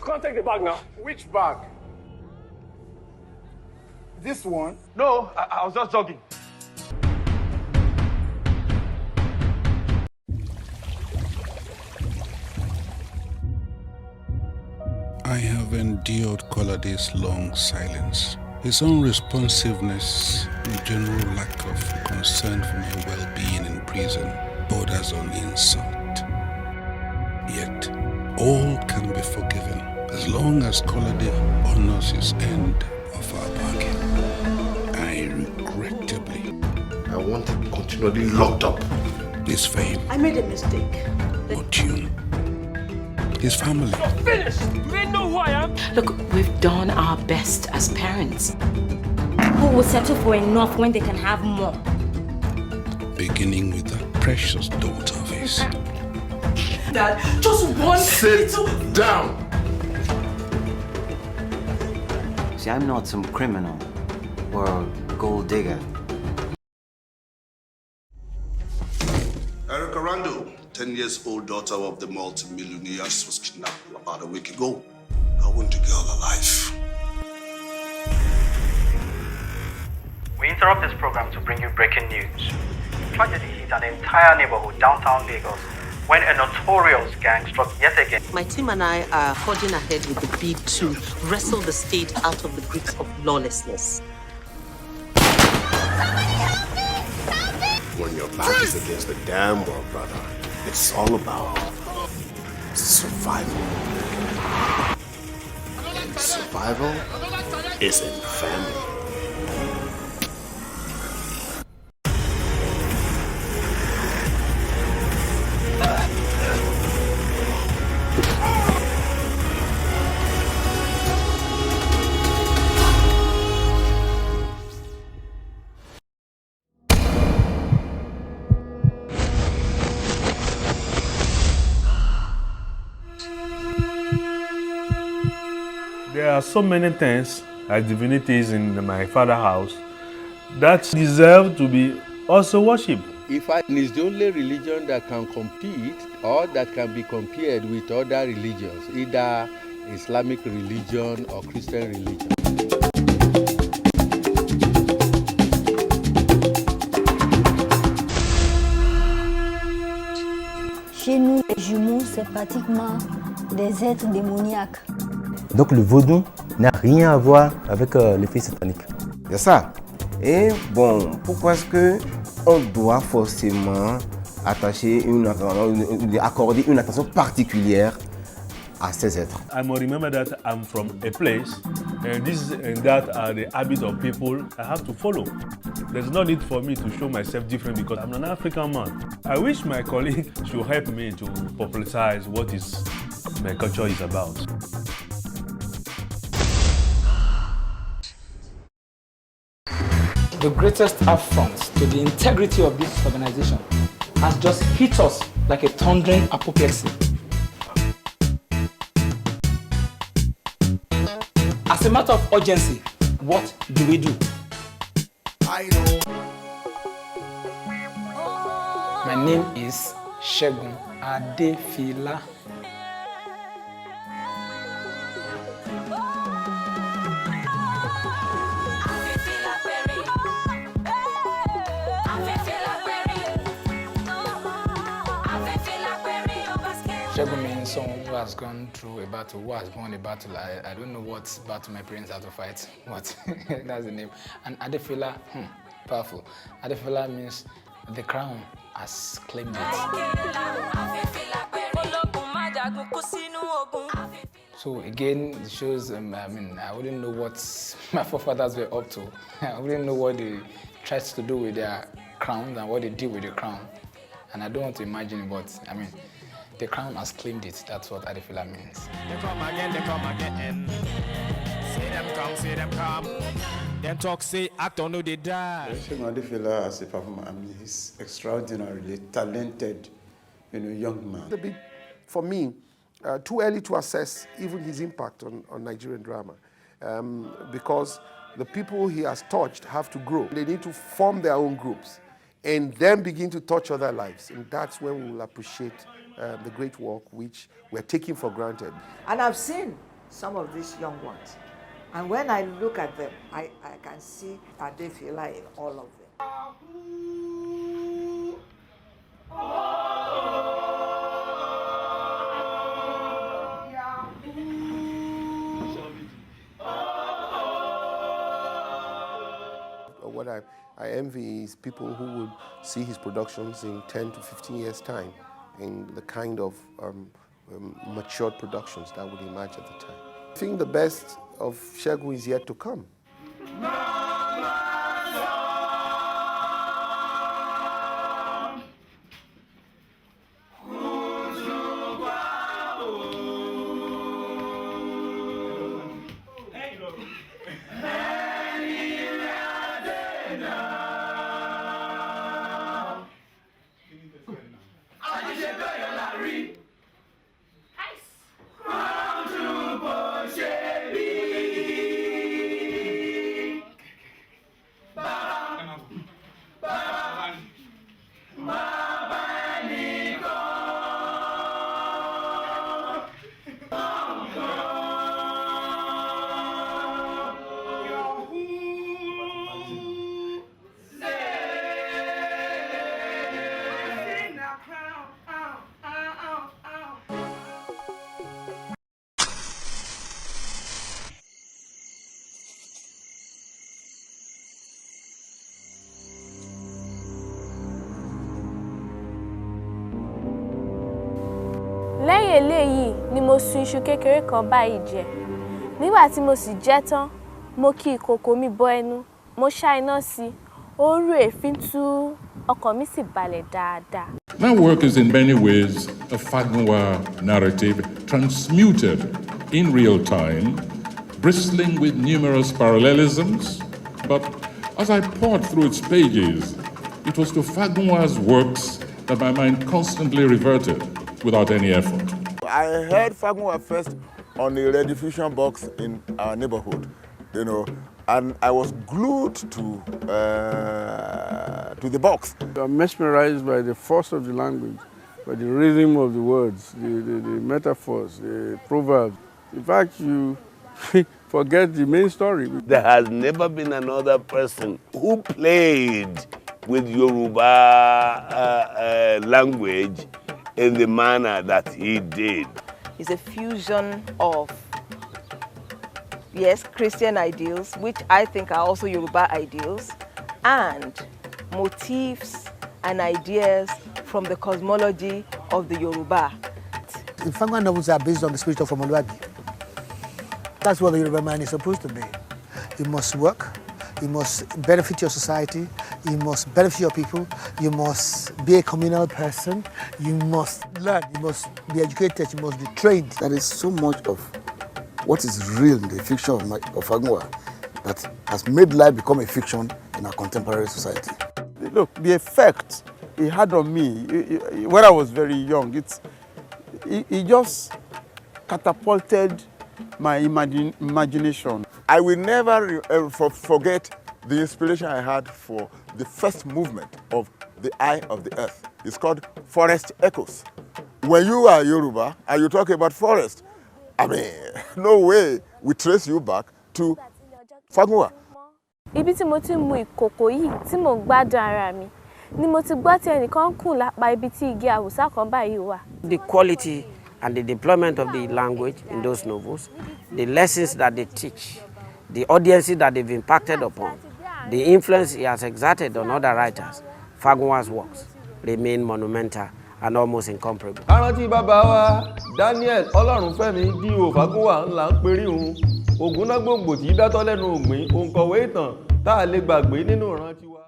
can't take the bag now. Which bag? This one? No, I was just jogging. I have endured Kolade's long silence, his unresponsiveness, the general lack of concern for my well-being in prison borders on insult. Yet, all can be forgiven as long as Kolade honors his end of our bargain. I regrettably... I want him continually locked up. His fame. I made a mistake. Fortune. His family. You're finished! Do they know who I am? Look, we've done our best as parents. Who will settle for enough when they can have more? Beginning with that precious daughter of his. Dad, just one Sit down! See, I'm not some criminal or a gold digger. Erica Randall, 10-year-old daughter of the multi-millionaires, was kidnapped about a week ago. I want the girl alive. We interrupt this program to bring you breaking news. Tragedy hit an entire neighborhood downtown Lagos when a notorious gang struck yet again. My team and I are forging ahead with the bid to wrestle the state out of the grips of lawlessness. When your back is against the damn world, brother, it's all about survival. And survival is in family. There are so many things as divinities in my father's house that deserve to be also worshipped. Ifa is the only religion that can compete or that can be compared with other religions, either Islamic religion or Christian religion. Chez nous, les jumeaux, c'est pratiquement des êtres démoniaques. Donc le vaudou n'a rien à voir avec l'effet satanique. C'est ça. Et bon, pourquoi est-ce que on doit forcément accorder une attention particulière à ces êtres? I must remember that I'm from a place, and this and that are the habits of people I have to follow. There's no need for me to show myself different because I'm an African man. I wish my colleague should help me to popularize what is my culture is about. The greatest affront to the integrity of this organization has just hit us like a thundering apoplexy. As a matter of urgency, what do we do? I know. My name is Segun Adefila. Segun means someone who has gone through a battle, who has won a battle. I don't know what battle my parents had to fight, but that's the name. And Adefila, powerful. Adefila means the crown has claimed it. So again, it shows, I wouldn't know what my forefathers were up to. I wouldn't know what they tried to do with their crown and what they did with the crown. And I don't want to imagine, but the crown has claimed it. That's what Adefila means. They come again, they come again. See them come, see them come. Them talk, say, act on, no, they die. Adefila as a performer, he's extraordinarily talented, young man. For me, too early to assess even his impact on Nigerian drama, because the people he has touched have to grow. They need to form their own groups and then begin to touch other lives, and that's when we will appreciate the great work which we're taking for granted. And I've seen some of these young ones. And when I look at them, I can see Adefila in all of them. What I envy is people who would see his productions in 10 to 15 years' time in the kind of matured productions that would emerge at the time. I think the best of Segun is yet to come. Lẹ́yìn eléyìí ni mo sun iṣu kékeré kan báyìí jẹ. Nígbà tí mo sì jẹ tán, mo kí ìkòkò mi bọ ẹnu, mo ṣá iná sí, ó ń rú èéfín tú, ọkàn mi sì balẹ̀ dáadáa. My work is in many ways a Fagunwa narrative transmuted in real time, bristling with numerous parallelisms, but as I poured through its pages, it was to Fagunwa's works that my mind constantly reverted without any effort. I heard Fagunwa first on a rediffusion box in our neighborhood, and I was glued to the box. I'm mesmerized by the force of the language, by the rhythm of the words, the metaphors, the proverbs. In fact, you forget the main story. There has never been another person who played with Yoruba language in the manner that he did. It's a fusion of, yes, Christian ideals, which I think are also Yoruba ideals, and motifs and ideas from the cosmology of the Yoruba. The Fagunwa novels are based on the spirit of Omoluabi. That's what the Yoruba man is supposed to be. You must work, you must benefit your society, you must benefit your people, you must be a communal person, you must learn, you must be educated, you must be trained. There is so much of what is real in the fiction of Fagunwa that has made life become a fiction in our contemporary society. Look, the effect it had on me when I was very young, it just catapulted my imagination. I will never forget the inspiration I had for the first movement of The Eye of the Earth. It's called Forest Echoes. When you are Yoruba and you talk about forest, I mean, no way we trace you back to Fagunwa. Ibi tí mo ti mú ìkòkò yìí tí mo gbádùn ara mi ni mo ti gbọ́ tí ẹnìkan kùn lápá ibi tí igi àwùsá kan báyìí wà. The quality and the deployment of the language in those novels, the lessons that they teach, the audiences that they've impacted upon, the influence he has exerted on other writers, Fagunwa's works remain monumental and almost incomparable. Arántí bàbá wa Daniel Ọlọ́runfẹ́mi D.O. Fagunwa ńlá ń perí òun ògúnnágbòǹgbò tí dátọ́ lẹ́nu ògbìn òǹkọ̀wé ìtàn tá a lè gbàgbé nínú ìrántí wa.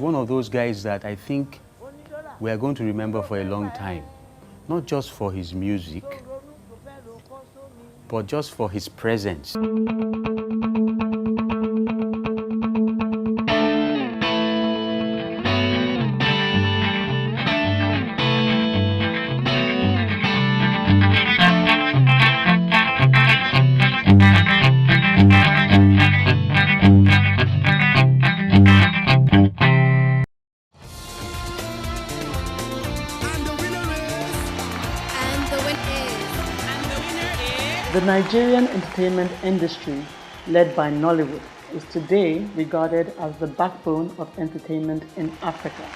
one of those guys that I think we are going to remember for a long time. Not just for his music, but just for his presence. The Nigerian entertainment industry, led by Nollywood, is today regarded as the backbone of entertainment in Africa.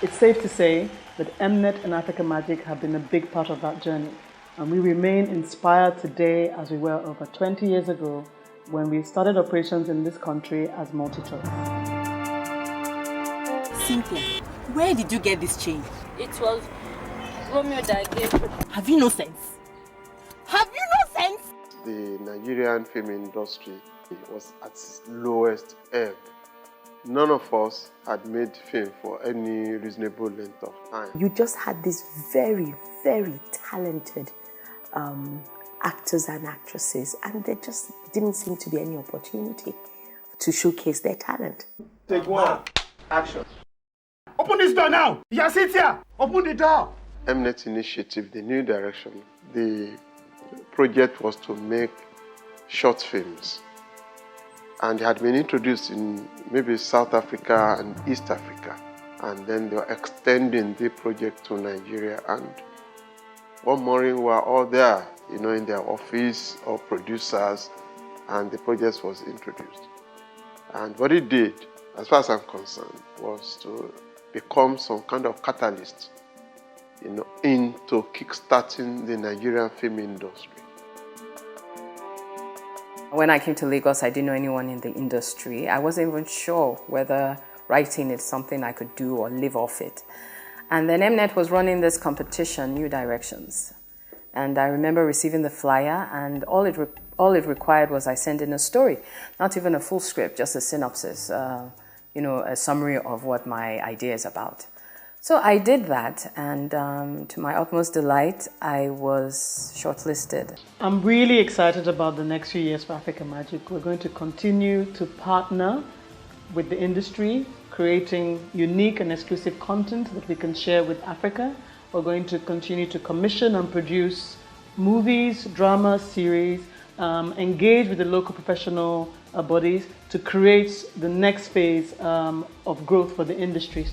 It's safe to say that Mnet and Africa Magic have been a big part of that journey, and we remain inspired today as we were over 20 years ago when we started operations in this country as MultiChoice. Cynthia, where did you get this chain? It was Romeo that gave it. Have you no sense? Have you no sense? The Nigerian film industry was at its lowest ebb. None of us had made film for any reasonable length of time. You just had these very, very talented actors and actresses, and there just didn't seem to be any opportunity to showcase their talent. Take one. Action. Open this door now! Cynthia! Open the door! Mnet initiative, the new direction, the project was to make short films, and they had been introduced in maybe South Africa and East Africa, and then they were extending the project to Nigeria. And one morning we were all there, in their office, or producers, and the project was introduced. And what it did, as far as I'm concerned, was to become some kind of catalyst into kickstarting the Nigerian film industry. When I came to Lagos, I didn't know anyone in the industry. I wasn't even sure whether writing is something I could do or live off it. And then Mnet was running this competition, New Directions. And I remember receiving the flyer, and all it required was I send in a story, not even a full script, just a synopsis, a summary of what my idea is about. So I did that, and to my utmost delight, I was shortlisted. I'm really excited about the next few years for Africa Magic. We're going to continue to partner with the industry, creating unique and exclusive content that we can share with Africa. We're going to continue to commission and produce movies, drama, series, engage with the local professional bodies to create the next phase of growth for the industry.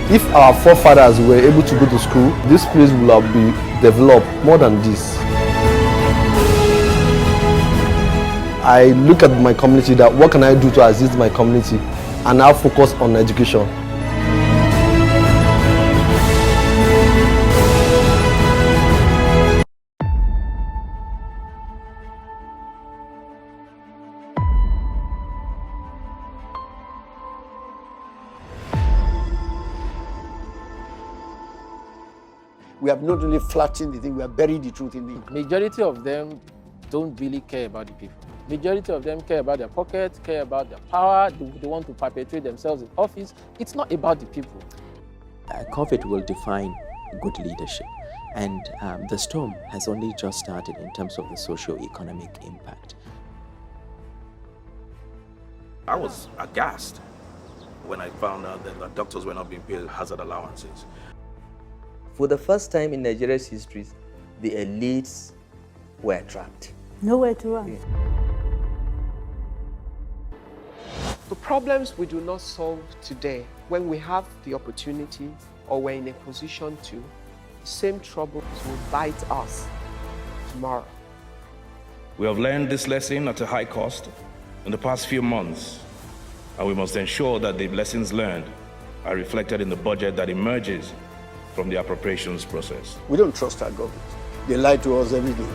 If our forefathers were able to go to school, this place will have been developed more than this. I look at my community, that what can I do to assist my community, and now focus on education. We have not only flattened the thing, we have buried the truth in it. Majority of them don't really care about the people. Majority of them care about their pockets, care about their power, they want to perpetuate themselves in office. It's not about the people. COVID will define good leadership, and the storm has only just started in terms of the socio-economic impact. I was aghast when I found out that the doctors were not being paid hazard allowances. For the first time in Nigeria's history, the elites were trapped. Nowhere to run. Yeah. The problems we do not solve today, when we have the opportunity or we're in a position to, the same troubles will bite us tomorrow. We have learned this lesson at a high cost in the past few months, and we must ensure that the lessons learned are reflected in the budget that emerges from the appropriations process. We don't trust our government. They lie to us every day.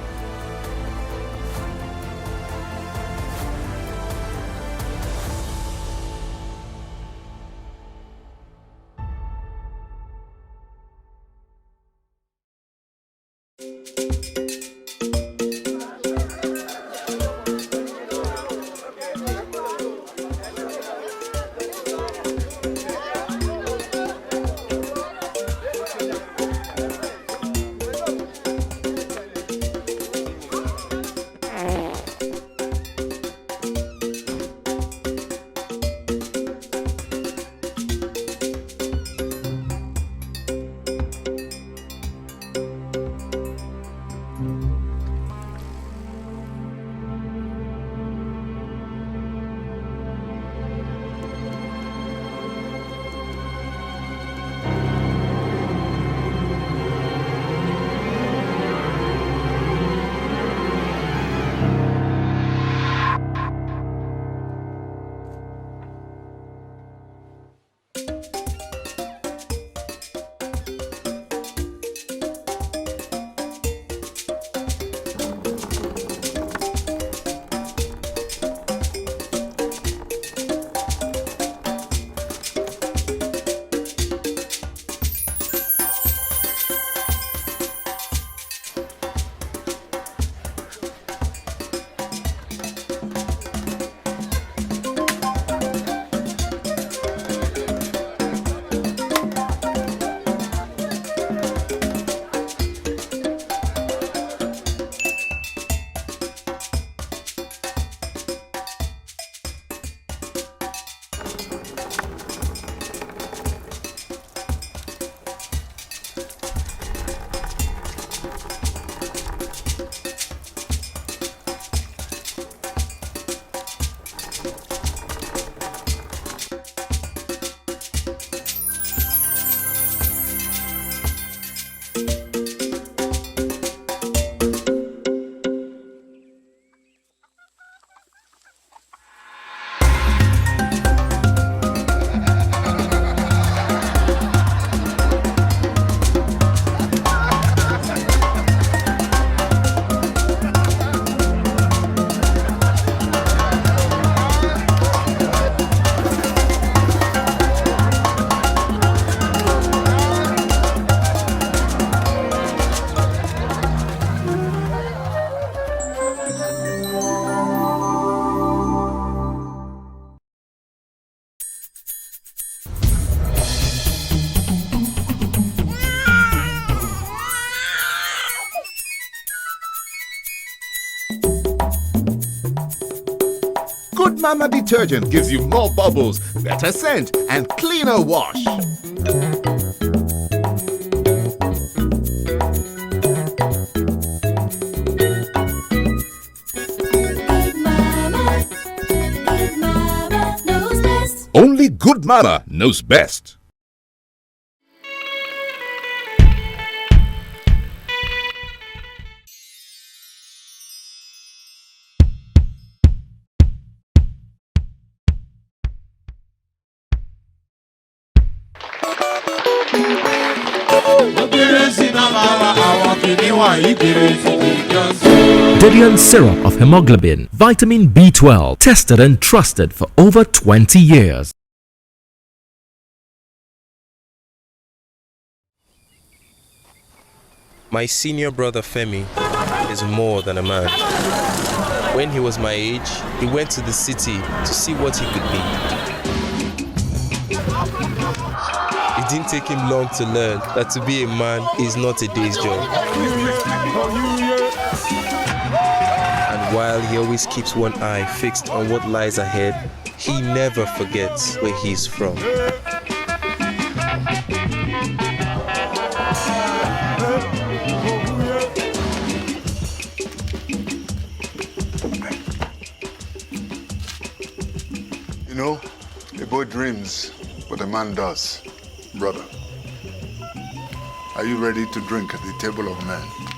Good Mama detergent gives you more bubbles, better scent, and cleaner wash. Only Good Mama knows best. Dodian syrup of hemoglobin, vitamin B12, tested and trusted for over 20 years. My senior brother Femi is more than a man. When he was my age, he went to the city to see what he could be. It didn't take him long to learn that to be a man is not a day's job. And while he always keeps one eye fixed on what lies ahead, he never forgets where he's from. You know, a boy dreams, but a man does. Brother, are you ready to drink at the table of men?